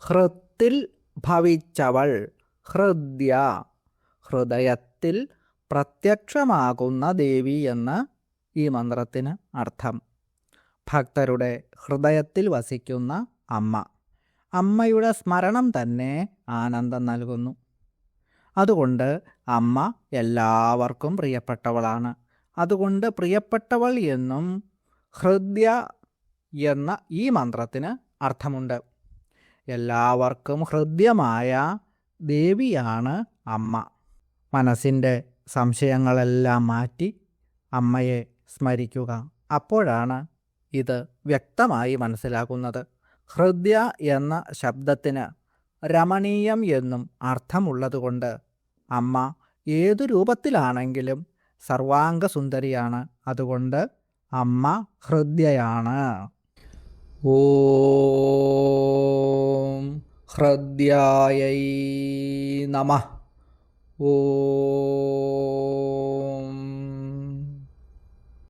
ഹൃത്തിൽ ഭവിച്ചവൾ, ഹൃദ്യ, ഹൃദയത്തിൽ പ്രത്യക്ഷമാകുന്ന ദേവി എന്ന് ഈ മന്ത്രത്തിന് അർത്ഥം. ഭക്തരുടെ ഹൃദയത്തിൽ വസിക്കുന്ന അമ്മ. അമ്മയുടെ സ്മരണം തന്നെ ആനന്ദം നൽകുന്നു. അതുകൊണ്ട് അമ്മ എല്ലാവർക്കും പ്രിയപ്പെട്ടവളാണ്. അതുകൊണ്ട് പ്രിയപ്പെട്ടവൾ എന്നും ഹൃദ്യ എന്ന ഈ മന്ത്രത്തിന് അർത്ഥമുണ്ട്. എല്ലാവർക്കും ഹൃദ്യമായ ദേവിയാണ് അമ്മ. മനസ്സിൻ്റെ സംശയങ്ങളെല്ലാം മാറ്റി അമ്മയെ സ്മരിക്കുക. അപ്പോഴാണ് ഇത് വ്യക്തമായി മനസ്സിലാകുന്നത്. ഹൃദ്യ എന്ന ശബ്ദത്തിന് രമണീയം എന്നും അർത്ഥമുള്ളതുകൊണ്ട് അമ്മ ഏതു രൂപത്തിലാണെങ്കിലും സർവാംഗസുന്ദരിയാണ്. അതുകൊണ്ട് അമ്മ ഹൃദ്യയാണ്. ഓം ഹൃദ്യായൈ നമഃ. ഓം